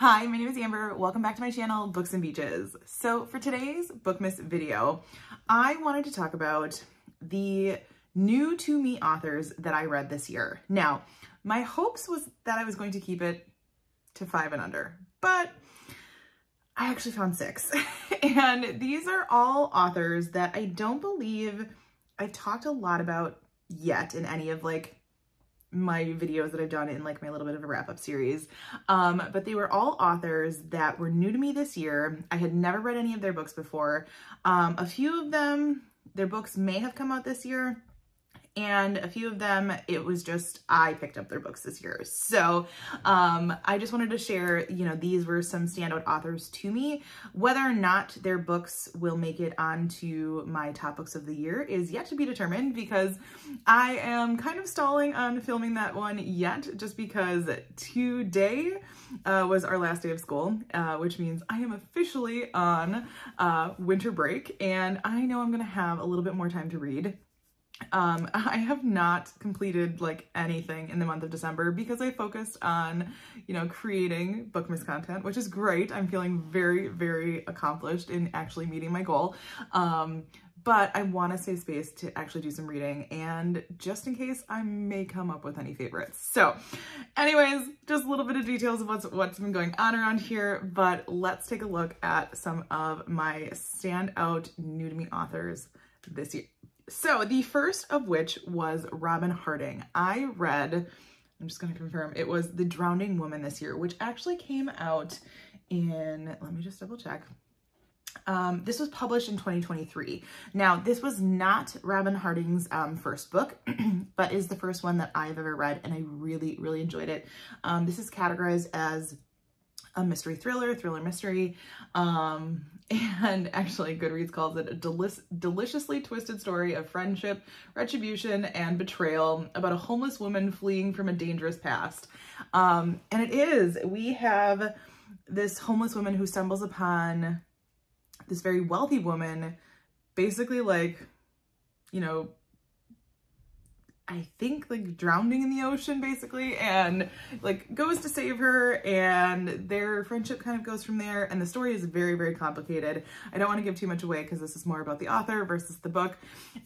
Hi, my name is Amber. Welcome back to my channel, Books and Beaches. So for today's Bookmas video, I wanted to talk about the new to me authors that I read this year. Now, my hopes was that I was going to keep it to 5 and under, but I actually found 6. And these are all authors that I don't believe I've talked a lot about yet in any of my videos that I've done in my little bit of a wrap-up series. But they were all authors that were new to me this year. I had never read any of their books before. A few of them, their books may have come out this year, and a few of them, it was just, I picked up their books this year. So I just wanted to share, these were some standout authors to me. Whether or not their books will make it onto my top books of the year is yet to be determined, because I am kind of stalling on filming that one yet, just because today was our last day of school, which means I am officially on winter break, and I know I'm gonna have a little bit more time to read. I have not completed anything in the month of December because I focused on, creating Bookmas content, which is great. I'm feeling very, very accomplished in actually meeting my goal. But I want to save space to actually do some reading, and just in case, I may come up with any favorites. So anyways, just a little bit of details of what's been going on around here, but let's take a look at some of my standout new to me authors this year. So the first of which was Robin Harding. I read, I'm just going to confirm, it was The Drowning Woman this year, which actually came out in, let me just double check. This was published in 2023. Now, this was not Robin Harding's first book, but is the first one that I've ever read, and I really, really enjoyed it. This is categorized as a mystery thriller mystery, and actually Goodreads calls it a deliciously twisted story of friendship, retribution, and betrayal about a homeless woman fleeing from a dangerous past. And it is, we have this homeless woman who stumbles upon this very wealthy woman, basically I think drowning in the ocean basically, and goes to save her, and their friendship kind of goes from there. And the story is very, very complicated. I don't want to give too much away because this is more about the author versus the book.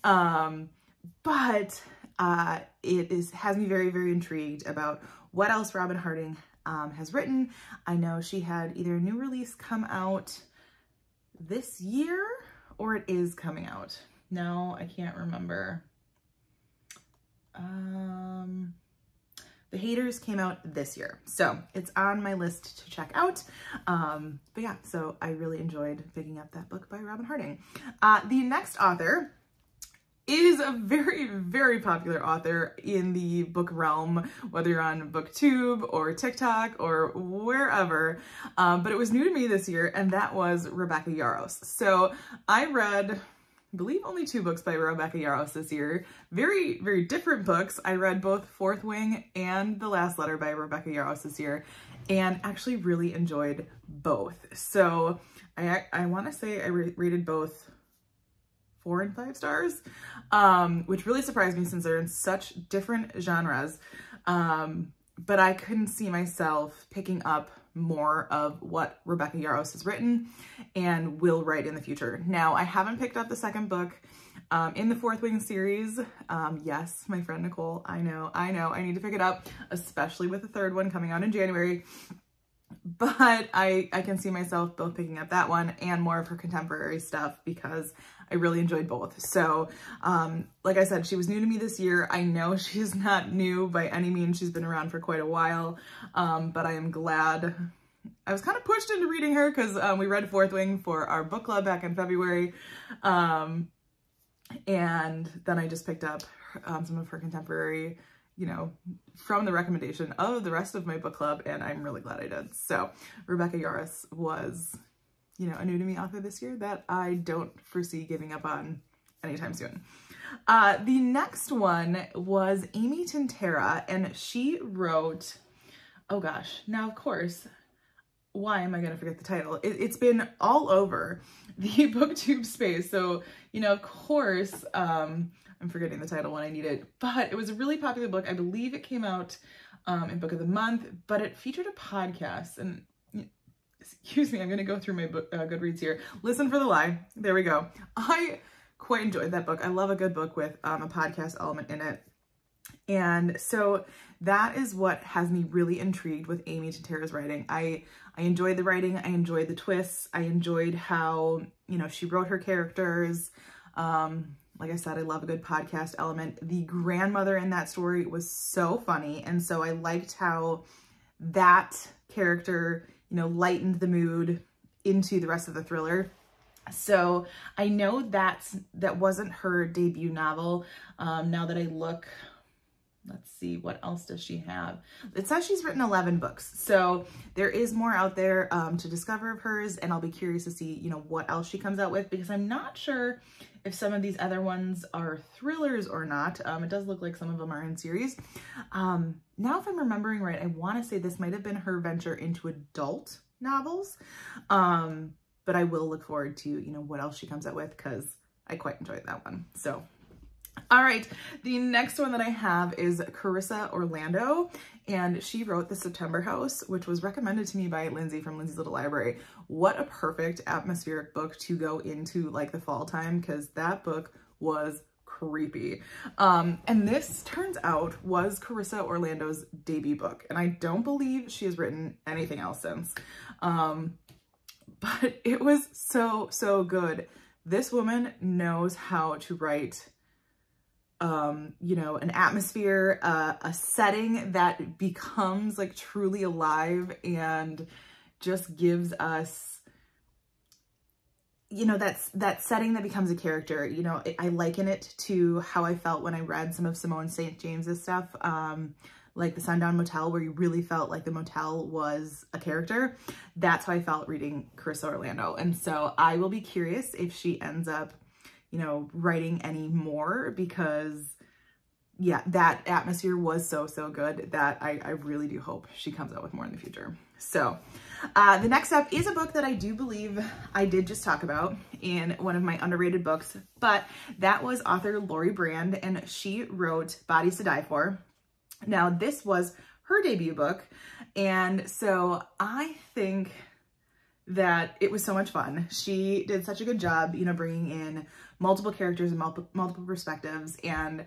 But it has me very, very intrigued about what else Robin Harding has written. I know she had either a new release come out this year or it is coming out. No, I can't remember. The Haters came out this year, so it's on my list to check out. But yeah, so I really enjoyed picking up that book by Robin Harding. The next author is a very, very popular author in the book realm, whether you're on BookTube or TikTok or wherever, but it was new to me this year, and that was Rebecca Yarros. So I read, I believe, only 2 books by Rebecca Yarros this year. Very, very different books. I read both Fourth Wing and The Last Letter by Rebecca Yarros this year, and actually really enjoyed both. So I want to say I rated both 4 and 5 stars, which really surprised me since they're in such different genres. But I couldn't see myself picking up more of what Rebecca Yarros has written and will write in the future. Now, I haven't picked up the second book in the Fourth Wing series. Yes, my friend Nicole, I know, I need to pick it up, especially with the third one coming out in January. But I can see myself both picking up that one and more of her contemporary stuff because I really enjoyed both. So, like I said, she was new to me this year. I know she's not new by any means. She's been around for quite a while, but I am glad. I was kind of pushed into reading her because we read Fourth Wing for our book club back in February. And then I just picked up some of her contemporary, from the recommendation of the rest of my book club, and I'm really glad I did. So Rebecca Yarros was, a new to me author this year that I don't foresee giving up on anytime soon. The next one was Amy Tintera, and she wrote, oh gosh, now of course, why am I going to forget the title? It's been all over the BookTube space. So, of course, I'm forgetting the title when I need it, but it was a really popular book. I believe it came out in Book of the Month, but it featured a podcast, and excuse me, I'm going to go through my book, Goodreads here. Listen for the Lie. There we go. I quite enjoyed that book. I love a good book with a podcast element in it. And so that is what has me really intrigued with Amy Tentera's writing. I enjoyed the writing. I enjoyed the twists. I enjoyed how, you know, she wrote her characters. Like I said, I love a good podcast element. The grandmother in that story was so funny. And so I liked how that character, you know, lightened the mood into the rest of the thriller. So I know that wasn't her debut novel. Now that I look, let's see, what else does she have? It says she's written 11 books. So there is more out there to discover of hers, and I'll be curious to see, you know, what else she comes out with, because I'm not sure if some of these other ones are thrillers or not. It does look like some of them are in series. Now, if I'm remembering right, I want to say this might have been her venture into adult novels. But I will look forward to, you know, what else she comes out with, because I quite enjoyed that one. So, all right, the next one that I have is Carissa Orlando, and she wrote The September House, which was recommended to me by Lindsay from Lindsay's Little Library. What a perfect atmospheric book to go into like the fall time, because that book was creepy. And this turns out was Carissa Orlando's debut book, and I don't believe she has written anything else since. But it was so, so good. This woman knows how to write, you know, an atmosphere, a setting that becomes like truly alive and just gives us, you know, that setting that becomes a character. You know, I liken it to how I felt when I read some of Simone St. James's stuff, like the Sundown Motel, where you really felt like the motel was a character. That's how I felt reading Carissa Orlando. And so I will be curious if she ends up, you know, writing any more, because yeah, that atmosphere was so, so good that I really do hope she comes out with more in the future. So the next up is a book that I do believe I did just talk about in one of my underrated books, but that was author Lori Brand, and she wrote Bodies to Die For. Now, this was her debut book, and so I think that it was so much fun. She did such a good job, you know, bringing in multiple characters and multiple perspectives, and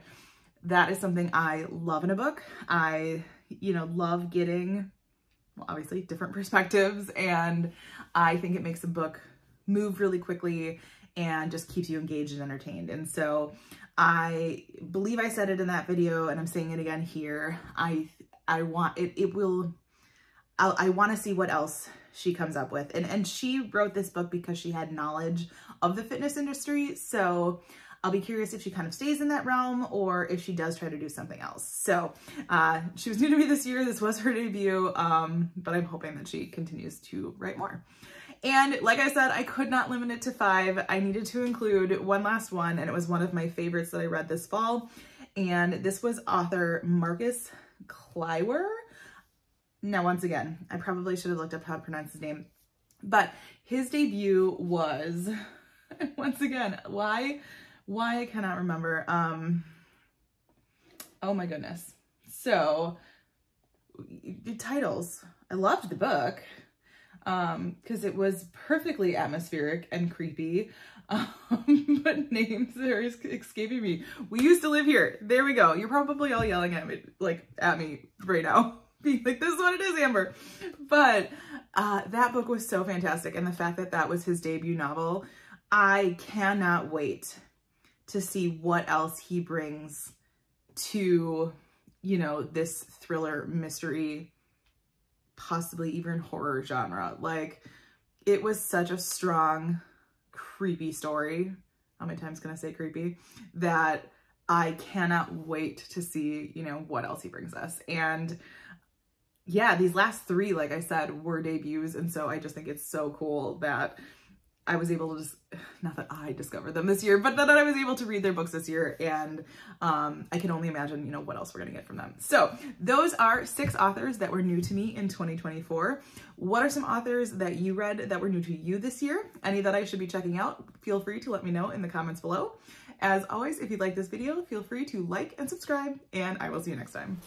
that is something I love in a book. I, you know, love getting, well, obviously different perspectives, and I think it makes a book move really quickly and just keeps you engaged and entertained. And so I believe I said it in that video, and I'm saying it again here. I want I want to see what else she comes up with. And she wrote this book because she had knowledge of the fitness industry. So I'll be curious if she kind of stays in that realm or if she does try to do something else. So she was new to me this year. This was her debut, but I'm hoping that she continues to write more. And like I said, I could not limit it to 5. I needed to include one last one, and it was one of my favorites that I read this fall. And this was author Marcus Kleiwer. Now, once again, I probably should have looked up how to pronounce his name, but his debut was, once again, why I cannot remember. Oh my goodness. So the titles, I loved the book. Because it was perfectly atmospheric and creepy, but names are escaping me. We used to live here. There we go. You're probably all yelling at me, right now, being like, this is what it is, Amber. But that book was so fantastic, and the fact that that was his debut novel, I cannot wait to see what else he brings to, you know, this thriller mystery, possibly even horror genre. Like, it was such a strong, creepy story. How many times can I say creepy? That I cannot wait to see, you know, what else he brings us. And yeah, these last 3, like I said, were debuts. And so I just think it's so cool that I was able to just, not that I discovered them this year, but that I was able to read their books this year. And I can only imagine, you know, what else we're going to get from them. So those are 6 authors that were new to me in 2024. What are some authors that you read that were new to you this year? Any that I should be checking out? Feel free to let me know in the comments below. As always, if you like this video, feel free to like and subscribe, and I will see you next time.